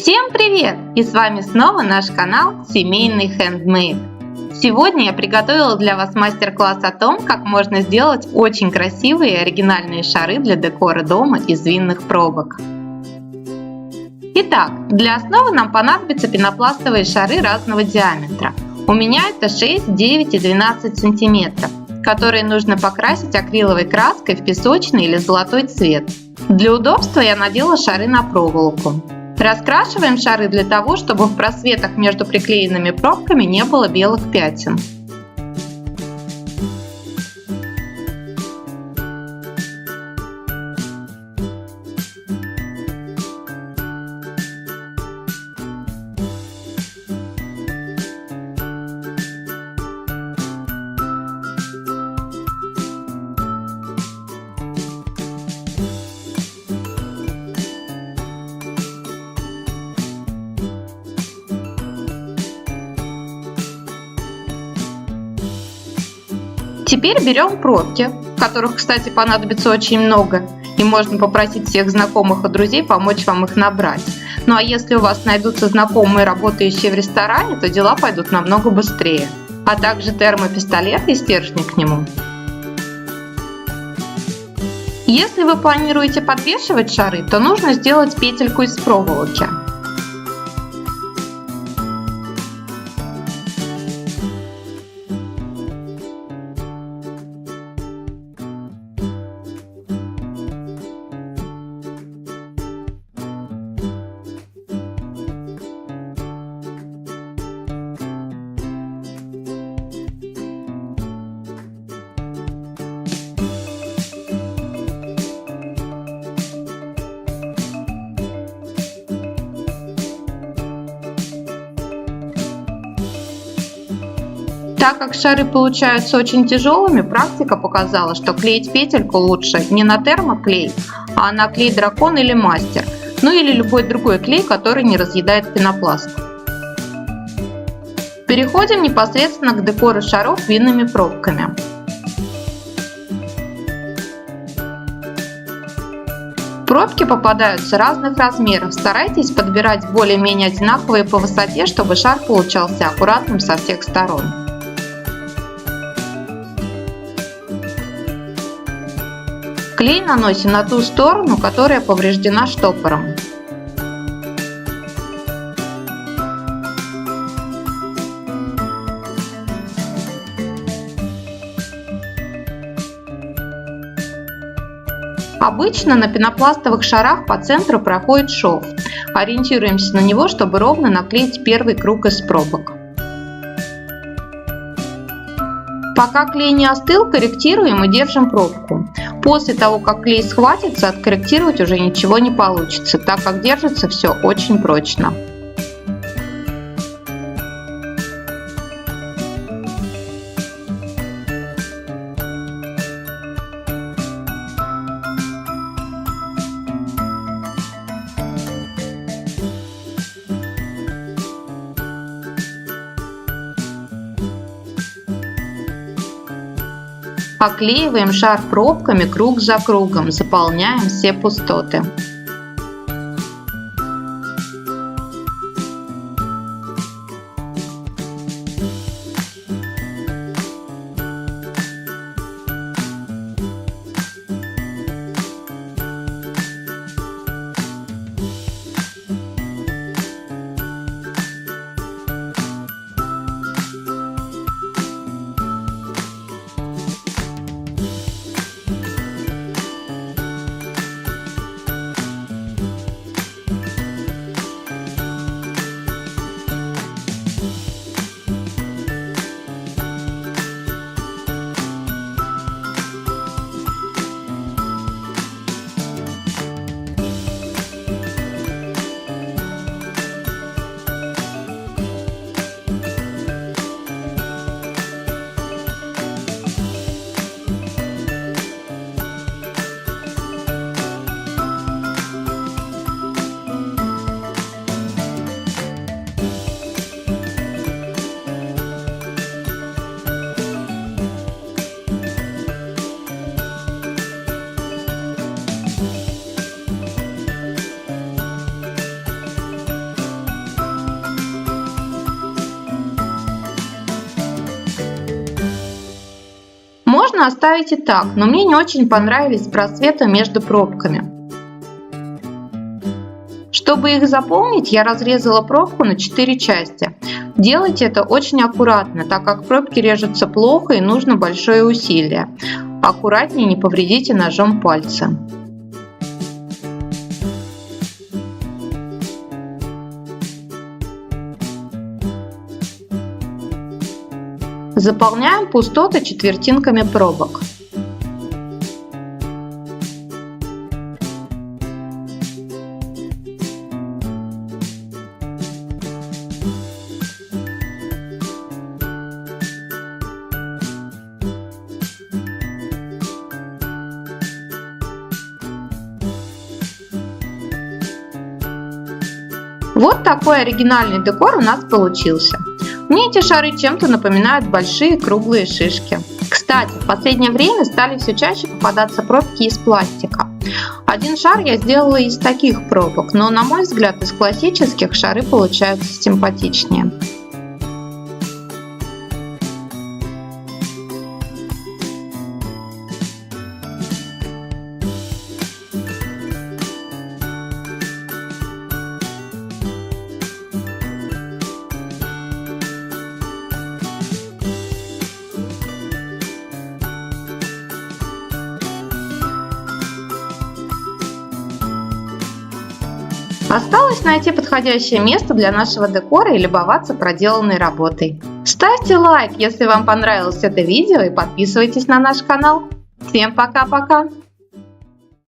Всем привет! И с вами снова наш канал Семейный Handmade. Сегодня я приготовила для вас мастер-класс о том, как можно сделать очень красивые и оригинальные шары для декора дома из винных пробок. Итак, для основы нам понадобятся пенопластовые шары разного диаметра. У меня это 6, 9 и 12 сантиметров, которые нужно покрасить акриловой краской в песочный или золотой цвет. Для удобства я надела шары на проволоку. Раскрашиваем шары для того, чтобы в просветах между приклеенными пробками не было белых пятен. Теперь берем пробки, которых, кстати, понадобится очень много, и можно попросить всех знакомых и друзей помочь вам их набрать. Ну а если у вас найдутся знакомые, работающие в ресторане, то дела пойдут намного быстрее. А также термопистолет и стержни к нему. Если вы планируете подвешивать шары, то нужно сделать петельку из проволоки. Так как шары получаются очень тяжелыми, практика показала, что клеить петельку лучше не на термоклей, а на клей дракон или мастер, ну или любой другой клей, который не разъедает пенопласт. Переходим непосредственно к декору шаров винными пробками. Пробки попадаются разных размеров, старайтесь подбирать более-менее одинаковые по высоте, чтобы шар получался аккуратным со всех сторон. Клей наносим на ту сторону, которая повреждена штопором. Обычно на пенопластовых шарах по центру проходит шов. Ориентируемся на него, чтобы ровно наклеить первый круг из пробок. Пока клей не остыл, корректируем и держим пробку. После того, как клей схватится, откорректировать уже ничего не получится, так как держится все очень прочно. Оклеиваем шар пробками круг за кругом, заполняем все пустоты. Можно оставить и так, но мне не очень понравились просветы между пробками. Чтобы их заполнить, я разрезала пробку на 4 части. Делайте это очень аккуратно, так как пробки режутся плохо и нужно большое усилие. Аккуратнее, не повредите ножом пальцы. Заполняем пустоты четвертинками пробок. Вот такой оригинальный декор у нас получился. Мне эти шары чем-то напоминают большие круглые шишки. Кстати, в последнее время стали все чаще попадаться пробки из пластика. Один шар я сделала из таких пробок, но на мой взгляд из классических шары получаются симпатичнее. Осталось найти подходящее место для нашего декора и любоваться проделанной работой. Ставьте лайк, если вам понравилось это видео, и подписывайтесь на наш канал. Всем пока-пока!